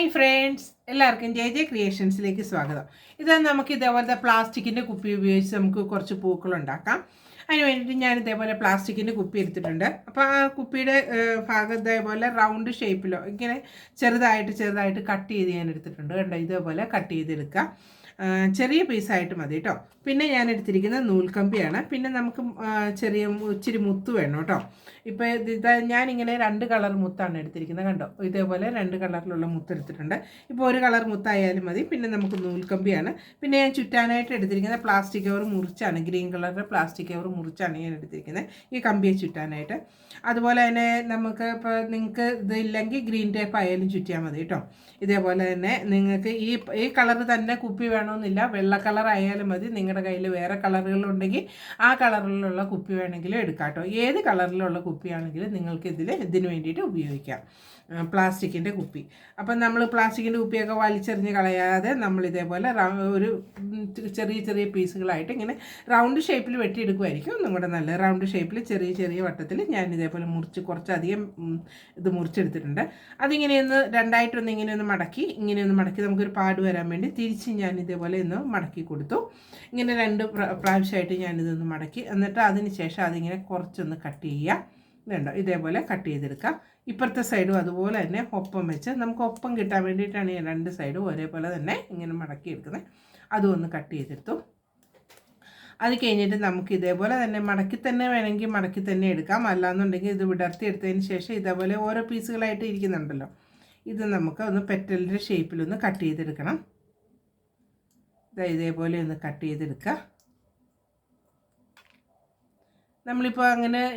Hi friends, എല്ലാവർക്കും J J ക്രിയേഷൻസിലേക്ക് സ്വാഗതം. ഇത് നമുക്ക് ഇതേപോലത്തെ പ്ലാസ്റ്റിക്കിൻ്റെ കുപ്പി ഉപയോഗിച്ച് നമുക്ക് കുറച്ച് പൂക്കൾ ഉണ്ടാക്കാം. അതിന് വേണ്ടിയിട്ട് ഞാൻ ഇതേപോലെ പ്ലാസ്റ്റിക്കിൻ്റെ കുപ്പി എടുത്തിട്ടുണ്ട്. അപ്പോൾ ആ കുപ്പിയുടെ ഭാഗം ഇതേപോലെ റൗണ്ട് ഷേപ്പിലോ ഇങ്ങനെ ചെറുതായിട്ട് കട്ട് ചെയ്ത് ഞാൻ എടുത്തിട്ടുണ്ട്. കണ്ടോ, ഇതേപോലെ കട്ട് ചെയ്തെടുക്കുക. ചെറിയ പീസായിട്ട് മതി കേട്ടോ. പിന്നെ ഞാൻ എടുത്തിരിക്കുന്നത് നൂൽക്കമ്പിയാണ്. പിന്നെ നമുക്ക് ഇച്ചിരി മുത്ത് വേണം കേട്ടോ. ഇപ്പോൾ ഞാനിങ്ങനെ 2 കളർ മുത്താണ് എടുത്തിരിക്കുന്നത്. കണ്ടോ, ഇതേപോലെ 2 കളറിലുള്ള മുത്ത് എടുത്തിട്ടുണ്ട്. ഇപ്പോൾ ഒരു കളർ മുത്തായാലും മതി. പിന്നെ നമുക്ക് നൂൽക്കമ്പിയാണ്. പിന്നെ ഞാൻ ചുറ്റാനായിട്ട് എടുത്തിരിക്കുന്നത് പ്ലാസ്റ്റിക് കവർ മുറിച്ചാണ്, ഗ്രീൻ കളറിൻ്റെ പ്ലാസ്റ്റിക് കവർ മുറിച്ചാണ് ഞാൻ എടുത്തിരിക്കുന്നത് ഈ കമ്പിയെ ചുറ്റാനായിട്ട്. അതുപോലെ തന്നെ നമുക്ക് ഇപ്പോൾ നിങ്ങൾക്ക് ഇതില്ലെങ്കിൽ ഗ്രീൻ ടേപ്പ് ആയാലും ചുറ്റിയാൽ മതി കേട്ടോ. ഇതേപോലെ തന്നെ നിങ്ങൾക്ക് ഈ കളർ തന്നെ കുപ്പി വേണമെന്നില്ല, വെള്ള കളർ ആയാലും മതി. നിങ്ങളുടെ കയ്യിൽ വേറെ കളറുകളുണ്ടെങ്കിൽ ആ കളറിലുള്ള കുപ്പി വേണമെങ്കിലും എടുക്കാം കേട്ടോ. ഏത് കളറിലുള്ള കുപ്പിയാണെങ്കിലും നിങ്ങൾക്ക് ഇതിന് വേണ്ടിയിട്ട് ഉപയോഗിക്കാം, പ്ലാസ്റ്റിക്കിൻ്റെ കുപ്പി. അപ്പം നമ്മൾ പ്ലാസ്റ്റിക്കിൻ്റെ കുപ്പിയൊക്കെ വലിച്ചെറിഞ്ഞ് കളയാതെ നമ്മൾ ഇതേപോലെ ഒരു ചെറിയ പീസുകളായിട്ട് ഇങ്ങനെ റൗണ്ട് ഷേപ്പിൽ വെട്ടിയെടുക്കുമായിരിക്കും ഒന്നും കൂടെ നല്ല. റൗണ്ട് ഷേപ്പിൽ ചെറിയ വട്ടത്തിൽ ഞാൻ ഇതേപോലെ കുറച്ചധികം ഇത് മുറിച്ചെടുത്തിട്ടുണ്ട്. അതിങ്ങനെയൊന്ന് രണ്ടായിട്ടൊന്ന് ഇങ്ങനെയൊന്ന് മടക്കി നമുക്കൊരു പാട് വരാൻ വേണ്ടി തിരിച്ച് ഞാൻ ഇതേപോലെ ഒന്ന് മടക്കി കൊടുത്തു. ഇങ്ങനെ 2 പ്രാവശ്യമായിട്ട് ഞാനിതൊന്ന് മടക്കി, എന്നിട്ട് അതിന് ശേഷം അതിങ്ങനെ കുറച്ചൊന്ന് കട്ട് ചെയ്യുക. ഇതുണ്ടോ, ഇതേപോലെ കട്ട് ചെയ്തെടുക്കുക. ഇപ്പുറത്തെ സൈഡും അതുപോലെ തന്നെ ഒപ്പം വെച്ച് നമുക്ക് ഒപ്പം കിട്ടാൻ വേണ്ടിയിട്ടാണ് ഞാൻ 2 സൈഡും ഒരേപോലെ തന്നെ ഇങ്ങനെ മടക്കി എടുക്കുന്നത്. അതും ഒന്ന് കട്ട് ചെയ്തെടുത്തു. അത് കഴിഞ്ഞിട്ട് നമുക്ക് ഇതേപോലെ തന്നെ മടക്കി തന്നെ എടുക്കാം. അല്ലാന്നുണ്ടെങ്കിൽ ഇത് വിടർത്തി എടുത്തതിന് ശേഷം ഇതേപോലെ ഓരോ പീസുകളായിട്ട് ഇരിക്കുന്നുണ്ടല്ലോ, ഇത് നമുക്ക് ഒന്ന് പെറ്റലിൻ്റെ ഷേപ്പിലൊന്ന് കട്ട് ചെയ്തെടുക്കണം. ഇതേപോലെ ഒന്ന് കട്ട് ചെയ്തെടുക്കുക. നമ്മളിപ്പോൾ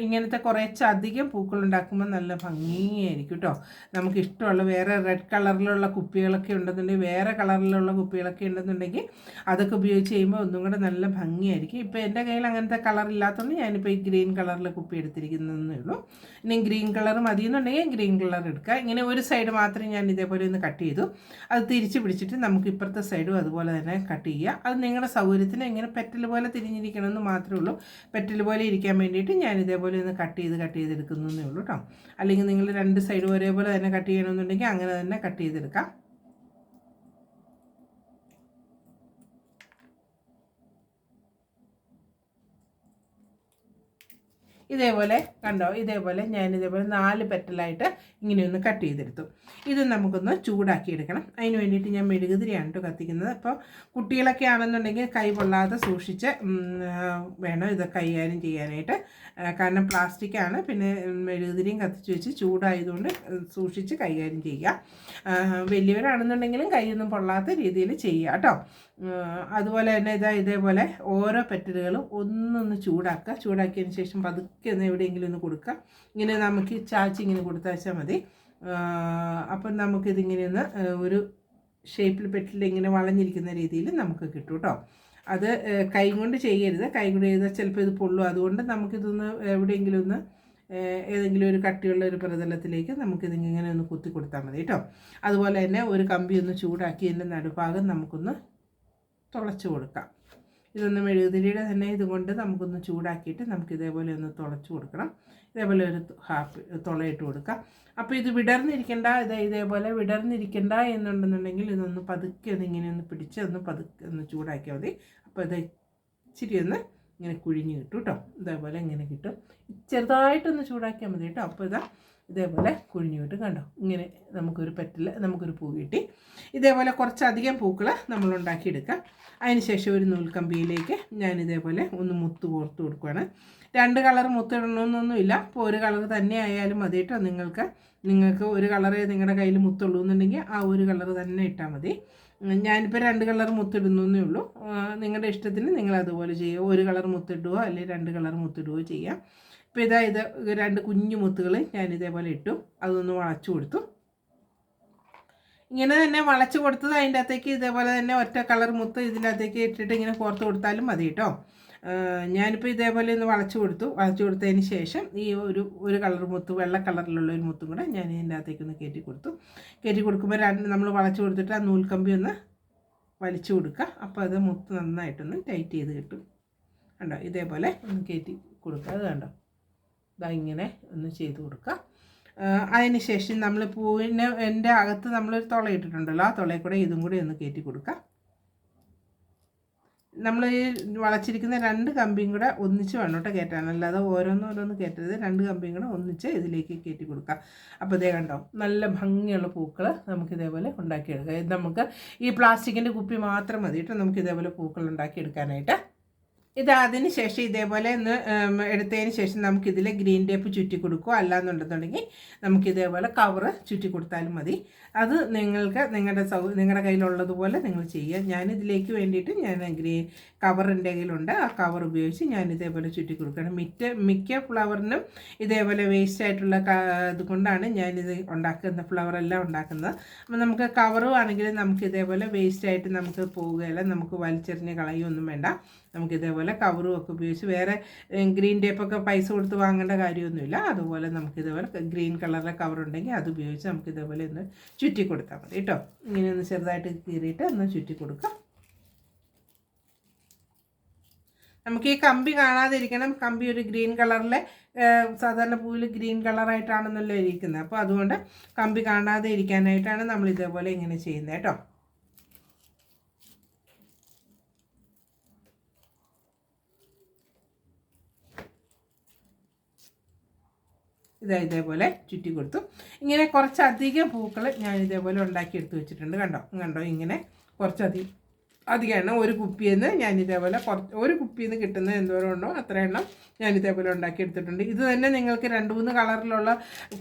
ഇങ്ങനത്തെ കുറച്ചധികം പൂക്കൾ ഉണ്ടാക്കുമ്പോൾ നല്ല ഭംഗിയായിരിക്കും കേട്ടോ. നമുക്ക് ഇഷ്ടമുള്ള വേറെ റെഡ് കളറിലുള്ള കുപ്പികളൊക്കെ ഉണ്ടെന്നുണ്ടെങ്കിൽ, വേറെ കളറിലുള്ള കുപ്പികളൊക്കെ ഉണ്ടെന്നുണ്ടെങ്കിൽ അതൊക്കെ ഉപയോഗിച്ച് ചെയ്യുമ്പോൾ ഒന്നും കൂടെ നല്ല ഭംഗിയായിരിക്കും. ഇപ്പോൾ എൻ്റെ കയ്യിൽ അങ്ങനത്തെ കളർ ഇല്ലാത്തതുകൊണ്ട് ഞാനിപ്പോൾ ഈ ഗ്രീൻ കളറിലെ കുപ്പി എടുത്തിരിക്കുന്നതേ ഉള്ളൂ. ഇനി ഗ്രീൻ കളർ മതിയെന്നുണ്ടെങ്കിൽ ഗ്രീൻ കളർ എടുക്കുക. ഇങ്ങനെ ഒരു സൈഡ് മാത്രം ഞാൻ ഇതേപോലെ ഒന്ന് കട്ട് ചെയ്തു. അത് തിരിച്ച് പിടിച്ചിട്ട് നമുക്ക് ഇപ്പുറത്തെ സൈഡും അതുപോലെ തന്നെ കട്ട് ചെയ്യുക. അത് നിങ്ങളുടെ സൗകര്യത്തിന് ഇങ്ങനെ പെറ്റൽ പോലെ തിരിഞ്ഞിരിക്കണമെന്ന് മാത്രമേ ഉള്ളൂ. പെറ്റൽ പോലെ ഇരിക്കാൻ വേണ്ടിയിട്ട് ഞാൻ ഇതേപോലെ ഒന്ന് കട്ട് ചെയ്തെടുക്കുന്നേ ഉള്ളൂ കേട്ടോ. അല്ലെങ്കിൽ നിങ്ങൾ 2 സൈഡും ഒരേപോലെ തന്നെ കട്ട് ചെയ്യണമെന്നുണ്ടെങ്കിൽ അങ്ങനെ തന്നെ കട്ട് ചെയ്തെടുക്കാം. ഇതേപോലെ കണ്ടോ, ഞാനിതേപോലെ 4 പെറ്റലായിട്ട് ഇങ്ങനെയൊന്ന് കട്ട് ചെയ്തെടുത്തു. ഇത് നമുക്കൊന്ന് ചൂടാക്കി എടുക്കണം. അതിന് വേണ്ടിയിട്ട് ഞാൻ മെഴുകുതിരിയാണ് കേട്ടോ കത്തിക്കുന്നത്. അപ്പോൾ കുട്ടികളൊക്കെ ആണെന്നുണ്ടെങ്കിൽ കൈ പൊള്ളാതെ സൂക്ഷിച്ച് വേണം ഇത് കൈകാര്യം ചെയ്യാനായിട്ട്. കാരണം പ്ലാസ്റ്റിക്കാണ്. പിന്നെ മെഴുകുതിരിയും കത്തിച്ച് വെച്ച് ചൂടായതുകൊണ്ട് സൂക്ഷിച്ച് കൈകാര്യം ചെയ്യുക. വലിയവരാണെന്നുണ്ടെങ്കിലും കൈയൊന്നും പൊള്ളാത്ത രീതിയിൽ ചെയ്യുക കേട്ടോ. അതുപോലെ തന്നെ ഇതേപോലെ ഓരോ പെറ്റലുകളും ഒന്നൊന്ന് ചൂടാക്കിയതിന് ശേഷം പതുക്കെ ഒന്ന് എവിടെയെങ്കിലും ഒന്ന് കൊടുക്കുക. ഇങ്ങനെ നമുക്ക് ചാച്ചി ഇങ്ങനെ കൊടുത്താച്ചാൽ മതി. അപ്പം നമുക്കിതിങ്ങനെ ഒന്ന് ഒരു ഷേപ്പിൽ പെറ്റിൽ ഇങ്ങനെ വളഞ്ഞിരിക്കുന്ന രീതിയിൽ നമുക്ക് കിട്ടും കേട്ടോ. അത് കൈ കൊണ്ട് ചെയ്യരുത്. കൈ കൊണ്ട് ചെയ്താൽ ചിലപ്പോൾ ഇത് പൊള്ളും. അതുകൊണ്ട് നമുക്കിതൊന്ന് എവിടെയെങ്കിലും ഒന്ന് ഏതെങ്കിലും ഒരു കട്ടിയുള്ള ഒരു പ്രതലത്തിലേക്ക് നമുക്കിതിങ്ങനെ ഒന്ന് കുത്തി കൊടുത്താൽ മതി കേട്ടോ. അതുപോലെ തന്നെ ഒരു കമ്പി ഒന്ന് ചൂടാക്കി ഇതിൻ്റെ നടുഭാഗം നമുക്കൊന്ന് തുളച്ച് കൊടുക്കാം. ഇതൊന്ന് മെഴുകുതിരിയുടെ തന്നെ ഇതുകൊണ്ട് നമുക്കൊന്ന് ചൂടാക്കിയിട്ട് നമുക്ക് ഇതേപോലെ ഒന്ന് തുളച്ച് കൊടുക്കണം. ഇതേപോലെ ഒരു തുളയിട്ട് കൊടുക്കാം. അപ്പോൾ ഇത് ഇതേപോലെ വിടർന്നിരിക്കണ്ട എന്നുണ്ടെന്നുണ്ടെങ്കിൽ ഇതൊന്ന് പതുക്കെ ഇങ്ങനെ ഒന്ന് പിടിച്ച് പതുക്കെ ഒന്ന് ചൂടാക്കിയാൽ മതി. അപ്പോൾ ഇത് ഇച്ചിരി ഒന്ന് ഇങ്ങനെ കുഴിഞ്ഞ് കിട്ടും കേട്ടോ. ഇതേപോലെ ഇങ്ങനെ കിട്ടും. ചെറുതായിട്ടൊന്ന് ചൂടാക്കിയാൽ മതി കേട്ടോ. അപ്പോൾ ഇതേപോലെ കുഴിഞ്ഞു കിട്ടും. കണ്ടോ, ഇങ്ങനെ നമുക്കൊരു പൂ കിട്ടി. ഇതേപോലെ കുറച്ചധികം പൂക്കൾ നമ്മൾ ഉണ്ടാക്കിയെടുക്കാം. അതിനുശേഷം ഒരു നൂൽക്കമ്പിയിലേക്ക് ഞാൻ ഇതേപോലെ ഒന്ന് മുത്ത് കോർത്ത് കൊടുക്കുകയാണ്. 2 കളർ മുത്തിടണമെന്നൊന്നുമില്ല. ഇപ്പോൾ ഒരു കളർ തന്നെ ആയാലും മതി കേട്ടോ. നിങ്ങൾക്ക് ഒരു കളറേ നിങ്ങളുടെ കയ്യിൽ മുത്തുള്ളൂ എന്നുണ്ടെങ്കിൽ ആ ഒരു കളർ തന്നെ ഇട്ടാൽ മതി. ഞാനിപ്പോൾ 2 കളർ മുത്തിടുന്നേ ഉള്ളൂ. നിങ്ങളുടെ ഇഷ്ടത്തിന് നിങ്ങൾ അതുപോലെ ചെയ്യുക. ഒരു കളർ മുത്തിടുകയോ അല്ലെങ്കിൽ 2 കളർ മുത്തിടുകയോ ചെയ്യാം. ഇപ്പോൾ ഇത് 2 കുഞ്ഞു മുത്തുകൾ ഞാൻ ഇതേപോലെ ഇട്ടു. അതൊന്ന് വളച്ചു കൊടുത്തു. ഇങ്ങനെ തന്നെ വളച്ചു കൊടുത്തത് അതിൻ്റെ അകത്തേക്ക് ഇതേപോലെ തന്നെ ഒറ്റ കളർ മുത്ത് ഇതിൻ്റെ അകത്തേക്ക് ഇട്ടിട്ട് ഇങ്ങനെ കോർത്ത് കൊടുത്താലും മതി കേട്ടോ. ഞാനിപ്പോൾ ഇതേപോലെ ഒന്ന് വളച്ചു കൊടുത്തതിന് ശേഷം ഈ ഒരു കളർ മുത്ത്, വെള്ള കളറിലുള്ള ഒരു മുത്തും കൂടെ ഞാൻ ഇതിൻ്റെ അകത്തേക്കൊന്ന് കയറ്റി കൊടുക്കുമ്പോൾ നമ്മൾ വളച്ചു കൊടുത്തിട്ട് ആ നൂൽക്കമ്പി ഒന്ന് വലിച്ചു കൊടുക്കുക. അപ്പോൾ അത് മുത്ത് നന്നായിട്ടൊന്ന് ടൈറ്റ് ചെയ്ത് കിട്ടും. കണ്ടോ, ഇതേപോലെ ഒന്ന് കയറ്റി കൊടുക്കുക. അത് കണ്ടോ, ഇങ്ങനെ ഒന്ന് ചെയ്ത് കൊടുക്കുക. അതിന് ശേഷം നമ്മൾ പൂവിന് എൻ്റെ അകത്ത് നമ്മളൊരു തുള ഇട്ടിട്ടുണ്ടല്ലോ, ആ തുളയിൽ കൂടെ ഇതും കൂടി ഒന്ന് കയറ്റി കൊടുക്കാം. നമ്മൾ ഈ വളച്ചിരിക്കുന്ന 2 കമ്പിയും കൂടെ ഒന്നിച്ച് വേണം കേട്ടോ കയറ്റാൻ, അല്ലാതെ ഓരോന്നോരോന്ന് കയറ്റരുത്. 2 കമ്പിയും കൂടെ ഒന്നിച്ച് ഇതിലേക്ക് കയറ്റി കൊടുക്കാം. അപ്പോൾ ഇതേ കണ്ടോ, നല്ല ഭംഗിയുള്ള പൂക്കൾ നമുക്ക് ഇതേപോലെ ഉണ്ടാക്കിയെടുക്കാം. ഇത് നമുക്ക് ഈ പ്ലാസ്റ്റിക്കിൻ്റെ കുപ്പി മാത്രം മതി കേട്ടോ നമുക്ക് ഇതേപോലെ പൂക്കൾ ഉണ്ടാക്കിയെടുക്കാനായിട്ട്. ഇത് അതിന് ശേഷം ഇതേപോലെ ഒന്ന് എടുത്തതിന് ശേഷം നമുക്കിതിൽ ഗ്രീൻ ടേപ്പ് ചുറ്റി കൊടുക്കുക, അല്ലാന്നുണ്ടെന്നുണ്ടെങ്കിൽ നമുക്കിതേപോലെ കവറ് ചുറ്റി കൊടുത്താലും മതി. അത് നിങ്ങൾക്ക് നിങ്ങളുടെ കയ്യിലുള്ളതുപോലെ നിങ്ങൾ ചെയ്യുക. ഞാനിതിലേക്ക് വേണ്ടിയിട്ട് ഞാൻ കവർ എൻ്റെ കയ്യിലുണ്ട്, ആ കവർ ഉപയോഗിച്ച് ഞാൻ ഇതേപോലെ ചുറ്റി കൊടുക്കണം. മിക്ക ഫ്ലവറിനും ഇതേപോലെ വേസ്റ്റ് ആയിട്ടുള്ള ഇത് കൊണ്ടാണ് ഞാനിത് ഫ്ലവറെല്ലാം ഉണ്ടാക്കുന്നത്. അപ്പോൾ നമുക്ക് കവറും ആണെങ്കിൽ നമുക്ക് ഇതേപോലെ വേസ്റ്റായിട്ട് നമുക്ക് പോവുകയില്ല, നമുക്ക് വലിച്ചെറിഞ്ഞ് കളയൊന്നും വേണ്ട. നമുക്കിതേപോലെ കവറും ഒക്കെ ഉപയോഗിച്ച്, വേറെ ഗ്രീൻ ടേപ്പൊക്കെ പൈസ കൊടുത്ത് വാങ്ങേണ്ട കാര്യമൊന്നുമില്ല. അതുപോലെ നമുക്കിതേപോലെ ഗ്രീൻ കളറിലെ കവറുണ്ടെങ്കിൽ അത് ഉപയോഗിച്ച് നമുക്കിതേപോലെ ഒന്ന് ചുറ്റി കൊടുത്താൽ മതി കേട്ടോ. ഇങ്ങനെ ഒന്ന് ചെറുതായിട്ട് കീറിയിട്ട് ഒന്ന് ചുറ്റി കൊടുക്കാം. നമുക്ക് ഈ കമ്പി കാണാതിരിക്കണം. കമ്പി ഒരു ഗ്രീൻ കളറിലെ, സാധാരണ പൂവിൽ ഗ്രീൻ കളറായിട്ടാണെന്നല്ലോ ഇരിക്കുന്നത്. അപ്പോൾ അതുകൊണ്ട് കമ്പി കാണാതെ ഇരിക്കാനായിട്ടാണ് നമ്മൾ ഇതേപോലെ ഇങ്ങനെ ചെയ്യുന്നത് കേട്ടോ. ഇതേപോലെ ചുറ്റി കൊടുത്തു. ഇങ്ങനെ കുറച്ചധികം പൂക്കൾ ഞാൻ ഇതേപോലെ ഉണ്ടാക്കിയെടുത്ത് വെച്ചിട്ടുണ്ട്. കണ്ടോ ഇങ്ങനെ അധികം എണ്ണം ഒരു കുപ്പിയിൽ നിന്ന് ഞാനിതേപോലെ ഒരു കുപ്പിയിൽ നിന്ന് കിട്ടുന്ന എന്തോരം ഉണ്ടോ അത്ര എണ്ണം ഞാനിതേപോലെ ഉണ്ടാക്കിയെടുത്തിട്ടുണ്ട്. ഇത് തന്നെ നിങ്ങൾക്ക് 2-3 കളറിലുള്ള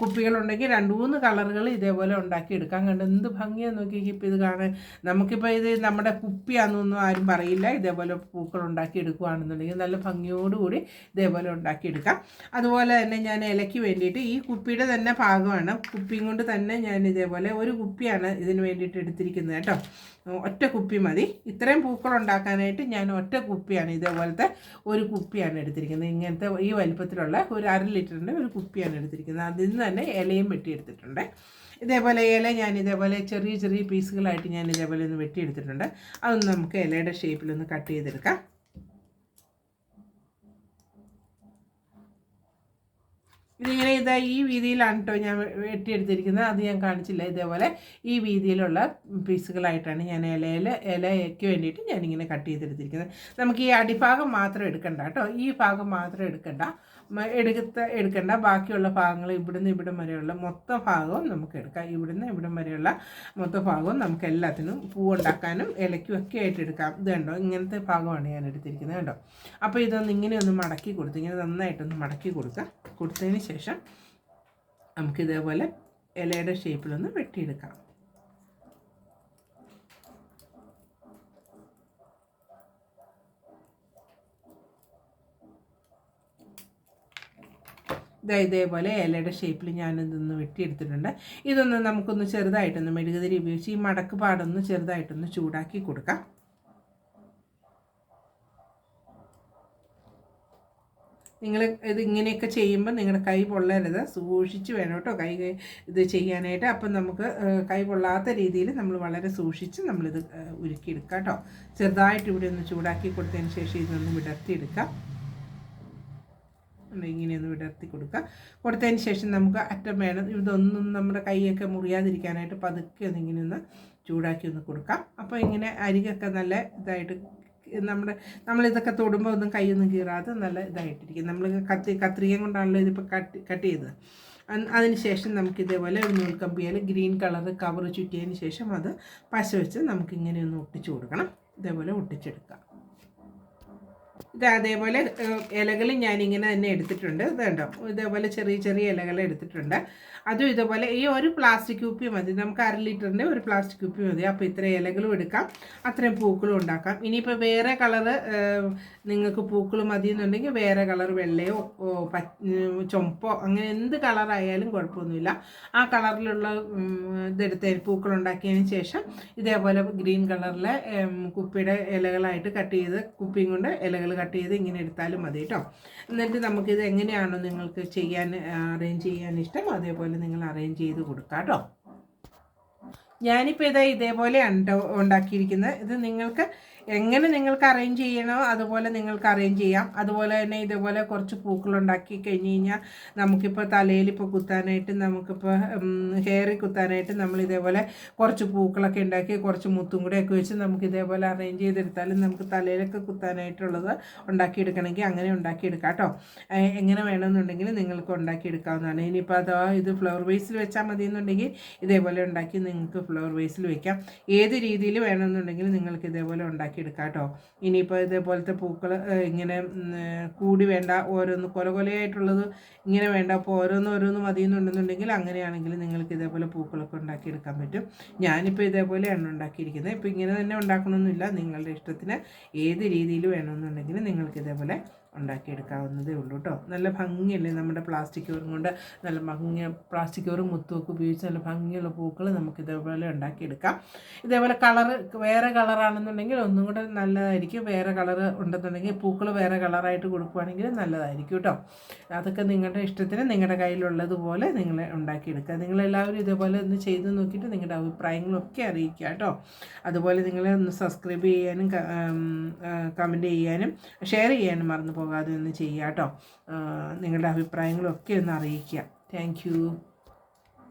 കുപ്പികളുണ്ടെങ്കിൽ 2-3 കളറുകൾ ഇതേപോലെ ഉണ്ടാക്കിയെടുക്കാം. കണ്ടോ എന്ത് ഭംഗിയാന്ന് നോക്കി. ഇപ്പോൾ ഇത് കാണാൻ നമുക്കിപ്പോൾ ഇത് നമ്മുടെ കുപ്പിയാണെന്നൊന്നും ആരും പറയില്ല. ഇതേപോലെ പൂക്കൾ ഉണ്ടാക്കിയെടുക്കുകയാണെന്നുണ്ടെങ്കിൽ നല്ല ഭംഗിയോടുകൂടി ഇതേപോലെ ഉണ്ടാക്കിയെടുക്കാം. അതുപോലെ തന്നെ ഞാൻ ഇലയ്ക്ക് വേണ്ടിയിട്ട് ഈ കുപ്പിയുടെ തന്നെ ഭാഗമാണ്, കുപ്പിയും കൊണ്ട് തന്നെ ഞാൻ ഇതേപോലെ ഒരു കുപ്പിയാണ് ഇതിന് വേണ്ടിയിട്ട് എടുത്തിരിക്കുന്നത് കേട്ടോ. ഒറ്റ കുപ്പി മതി. ഇത്രയും പൂക്കൾ ഉണ്ടാക്കാനായിട്ട് ഞാൻ ഒറ്റ കുപ്പിയാണ്, ഇതേപോലത്തെ ഒരു കുപ്പിയാണ് എടുത്തിരിക്കുന്നത്. ഇങ്ങനത്തെ ഈ വലിപ്പത്തിലുള്ള ഒരു 1/2 ലിറ്ററിൻ്റെ ഒരു കുപ്പിയാണ് എടുത്തിരിക്കുന്നത്. അതിൽ നിന്ന് തന്നെ ഇലയും വെട്ടിയെടുത്തിട്ടുണ്ട്. ഇതേപോലെ ഇല ഞാൻ ഇതേപോലെ ചെറിയ ചെറിയ പീസുകളായിട്ട് ഞാൻ ഇതേപോലെ ഒന്ന് വെട്ടിയെടുത്തിട്ടുണ്ട്. അതൊന്ന് നമുക്ക് ഇലയുടെ ഷേപ്പിലൊന്ന് കട്ട് ചെയ്തെടുക്കാം. ഇതിങ്ങനെ ഈ വീതിയിലാണ് കേട്ടോ ഞാൻ വെട്ടിയെടുത്തിരിക്കുന്നത്. അത് ഞാൻ കാണിച്ചില്ല. ഇതേപോലെ ഈ വീതിയിലുള്ള പീസുകളായിട്ടാണ് ഞാൻ ഇലയ്ക്ക് വേണ്ടിയിട്ട് ഞാനിങ്ങനെ കട്ട് ചെയ്തെടുത്തിരിക്കുന്നത്. നമുക്ക് ഈ അടിഭാഗം മാത്രം എടുക്കണ്ട കേട്ടോ, ഈ ഭാഗം മാത്രം എടുക്കണ്ട. ബാക്കിയുള്ള ഭാഗങ്ങൾ ഇവിടുന്ന് ഇവിടം വരെയുള്ള മൊത്തം ഭാഗവും നമുക്ക് എടുക്കാം. ഇവിടുന്ന് ഇവിടം വരെയുള്ള മൊത്തം ഭാഗവും നമുക്ക് എല്ലാത്തിനും പൂവുണ്ടാക്കാനും ഇലയ്ക്കും ഒക്കെ ആയിട്ട് എടുക്കാം. ഇത് കണ്ടോ, ഇങ്ങനത്തെ ഭാഗമാണ് ഞാൻ എടുത്തിരിക്കുന്നത് കേട്ടോ. അപ്പോൾ ഇതൊന്ന് ഇങ്ങനെ ഒന്ന് മടക്കി കൊടുത്ത്, ഇങ്ങനെ നന്നായിട്ടൊന്ന് മടക്കി കൊടുത്തതിന് ശേഷം നമുക്കിതേപോലെ ഇലയുടെ ഷേപ്പിലൊന്ന് വെട്ടിയെടുക്കാം. ഇതേപോലെ ഇലയുടെ ഷേപ്പിൽ ഞാനിതൊന്ന് വെട്ടിയെടുത്തിട്ടുണ്ട്. ഇതൊന്ന് നമുക്കൊന്ന് ചെറുതായിട്ടൊന്ന് മെഴുകുതിരി ഉപയോഗിച്ച് ഈ മടക്ക് പാടൊന്ന് ചെറുതായിട്ടൊന്ന് ചൂടാക്കി കൊടുക്കാം. നിങ്ങൾ ഇത് ഇങ്ങനെയൊക്കെ ചെയ്യുമ്പോൾ നിങ്ങളുടെ കൈ പൊള്ളരുത്, സൂക്ഷിച്ച് വേണം കേട്ടോ ഇത് ചെയ്യാനായിട്ട്. അപ്പം നമുക്ക് കൈ പൊള്ളാത്ത രീതിയിൽ നമ്മൾ വളരെ സൂക്ഷിച്ച് നമ്മളിത് ഉരുക്കിയെടുക്കാം കേട്ടോ. ചെറുതായിട്ട് ഇവിടെ ഒന്ന് ചൂടാക്കി കൊടുത്തതിന് ശേഷം ഇതൊന്ന് വിടർത്തിയെടുക്കാം. ഇങ്ങനെയൊന്ന് വിടർത്തി കൊടുത്തതിന് ശേഷം നമുക്ക് അറ്റം വേണം. ഇതൊന്നും നമ്മുടെ കൈയൊക്കെ മുറിയാതിരിക്കാനായിട്ട് പതുക്കെ ഒന്ന് ഇങ്ങനെ ഒന്ന് ചൂടാക്കി ഒന്ന് കൊടുക്കാം. അപ്പോൾ ഇങ്ങനെ അരികൊക്കെ നല്ല ഇതായിട്ട് നമ്മളിതൊക്കെ തൊടുമ്പോൾ ഒന്നും കൈയൊന്നും കീറാതെ നല്ല ഇതായിട്ടിരിക്കും. നമ്മൾ കത്രികയും കൊണ്ടാണല്ലോ ഇതിപ്പോൾ കട്ട് ചെയ്തത്. അതിന് ശേഷം നമുക്കിതേപോലെ ഒരു നൂൽക്കമ്പിയിൽ ഗ്രീൻ കളർ കവർ ചുറ്റിയതിന് ശേഷം അത് പശ വെച്ച് നമുക്കിങ്ങനെ ഒന്ന് ഒട്ടിച്ചു കൊടുക്കണം. ഇതേപോലെ ഒട്ടിച്ചെടുക്കാം. ഇത് അതേപോലെ ഇലകൾ ഞാനിങ്ങനെ തന്നെ എടുത്തിട്ടുണ്ട്. ഇത് കണ്ടോ, ഇതേപോലെ ചെറിയ ചെറിയ ഇലകൾ എടുത്തിട്ടുണ്ട്. അതും ഇതേപോലെ ഈ ഒരു പ്ലാസ്റ്റിക് കുപ്പി മതി, നമുക്ക് 1/2 ലിറ്ററിൻ്റെ ഒരു പ്ലാസ്റ്റിക് കുപ്പി മതി. അപ്പോൾ ഇത്രയും ഇലകളും എടുക്കാം, അത്രയും പൂക്കളും ഉണ്ടാക്കാം. ഇനിയിപ്പോൾ വേറെ കളറ് നിങ്ങൾക്ക് പൂക്കൾ മതി എന്നുണ്ടെങ്കിൽ വേറെ കളർ വെള്ളയോ ചുമപ്പോ അങ്ങനെ എന്ത് കളറായാലും കുഴപ്പമൊന്നുമില്ല. ആ കളറിലുള്ള ഇതെടുത്ത് പൂക്കളുണ്ടാക്കിയതിന് ശേഷം ഇതേപോലെ ഗ്രീൻ കളറിലെ കുപ്പിയുടെ ഇലകളായിട്ട് കട്ട് ചെയ്ത് കുപ്പിയും കൊണ്ട് ഇലകൾ കട്ട് ചെയ്ത് ഇങ്ങനെ എടുത്താലും മതി കേട്ടോ. എന്നിട്ട് നമുക്കിത് എങ്ങനെയാണോ നിങ്ങൾക്ക് അറേഞ്ച് ചെയ്യാൻ ഇഷ്ടം അതേപോലെ നിങ്ങൾ അറേഞ്ച് ചെയ്ത് കൊടുക്കാം കേട്ടോ. ഞാനിപ്പോൾ ഇതേപോലെയാണ് ഉണ്ടാക്കിയിരിക്കുന്നത്. ഇത് നിങ്ങൾക്ക് എങ്ങനെ നിങ്ങൾക്ക് അറേഞ്ച് ചെയ്യണോ അതുപോലെ നിങ്ങൾക്ക് അറേഞ്ച് ചെയ്യാം. അതുപോലെ തന്നെ ഇതേപോലെ കുറച്ച് പൂക്കളുണ്ടാക്കി കഴിഞ്ഞ് കഴിഞ്ഞാൽ നമുക്കിപ്പോൾ തലയിൽ ഇപ്പോൾ കുത്താനായിട്ട്, നമുക്കിപ്പോൾ ഹെയറിൽ കുത്താനായിട്ട് നമ്മൾ ഇതേപോലെ കുറച്ച് പൂക്കളൊക്കെ ഉണ്ടാക്കി കുറച്ച് മുത്തും കൂടെയൊക്കെ വെച്ച് നമുക്ക് ഇതേപോലെ അറേഞ്ച് ചെയ്തെടുത്താലും നമുക്ക് തലയിലൊക്കെ കുത്താനായിട്ടുള്ളത് ഉണ്ടാക്കിയെടുക്കണമെങ്കിൽ അങ്ങനെ ഉണ്ടാക്കിയെടുക്കാം കേട്ടോ. എങ്ങനെ വേണമെന്നുണ്ടെങ്കിൽ നിങ്ങൾക്ക് ഉണ്ടാക്കിയെടുക്കാവുന്നതാണ്. ഇനിയിപ്പോൾ അഥവാ ഇത് ഫ്ലവർ വേസിൽ വെച്ചാൽ മതി എന്നുണ്ടെങ്കിൽ ഇതേപോലെ ഉണ്ടാക്കി നിങ്ങൾക്ക് ഫ്ലവർ വേസിൽ വെക്കാം. ഏത് രീതിയിൽ വേണമെന്നുണ്ടെങ്കിൽ നിങ്ങൾക്ക് ഇതേപോലെ ഉണ്ടാക്കിയെടുക്കാം കേട്ടോ. ഇനിയിപ്പോൾ ഇതേപോലത്തെ പൂക്കൾ ഇങ്ങനെ കൂടി വേണ്ട, ഓരോന്ന് കൊലകൊലയായിട്ടുള്ളത് ഇങ്ങനെ വേണ്ട, അപ്പോൾ ഓരോന്ന് മതി എന്നുണ്ടെന്നുണ്ടെങ്കിൽ അങ്ങനെയാണെങ്കിൽ നിങ്ങൾക്ക് ഇതേപോലെ പൂക്കളൊക്കെ ഉണ്ടാക്കിയെടുക്കാൻ പറ്റും. ഞാനിപ്പോൾ ഇതേപോലെയാണ് ഉണ്ടാക്കിയിരിക്കുന്നത്. ഇപ്പോൾ ഇങ്ങനെ തന്നെ ഉണ്ടാക്കണമെന്നില്ല, നിങ്ങളുടെ ഇഷ്ടത്തിന് ഏത് രീതിയിൽ വേണമെന്നുണ്ടെങ്കിൽ നിങ്ങൾക്ക് ഇതേപോലെ ഉണ്ടാക്കിയെടുക്കാവുന്നതേ ഉള്ളൂ കേട്ടോ. നല്ല ഭംഗിയല്ലേ നമ്മുടെ പ്ലാസ്റ്റിക് കവറും കൊണ്ട്, നല്ല പ്ലാസ്റ്റിക് കവറും മുത്തുമൊക്കെ ഉപയോഗിച്ച് നല്ല ഭംഗിയുള്ള പൂക്കൾ നമുക്ക് ഇതേപോലെ ഉണ്ടാക്കിയെടുക്കാം. ഇതേപോലെ കളറ് വേറെ കളറാണെന്നുണ്ടെങ്കിൽ ഒന്നും കൂടെ നല്ലതായിരിക്കും. വേറെ കളറ് ഉണ്ടെന്നുണ്ടെങ്കിൽ പൂക്കൾ വേറെ കളറായിട്ട് കൊടുക്കുകയാണെങ്കിൽ നല്ലതായിരിക്കും കേട്ടോ. അതൊക്കെ നിങ്ങളുടെ ഇഷ്ടത്തിന് നിങ്ങളുടെ കയ്യിലുള്ളതുപോലെ നിങ്ങൾ ഉണ്ടാക്കിയെടുക്കുക. നിങ്ങളെല്ലാവരും ഇതേപോലെ ഒന്ന് ചെയ്ത് നോക്കിയിട്ട് നിങ്ങളുടെ അഭിപ്രായങ്ങളൊക്കെ അറിയിക്കുക കേട്ടോ. അതുപോലെ നിങ്ങളെ ഒന്ന് സബ്സ്ക്രൈബ് ചെയ്യാനും കമൻറ്റ് ചെയ്യാനും ഷെയർ ചെയ്യാനും മറന്നു പോകാതെ ഒന്ന് ചെയ്യുക കേട്ടോ. നിങ്ങളുടെ അഭിപ്രായങ്ങളൊക്കെ ഒന്ന് അറിയിക്കുക. താങ്ക്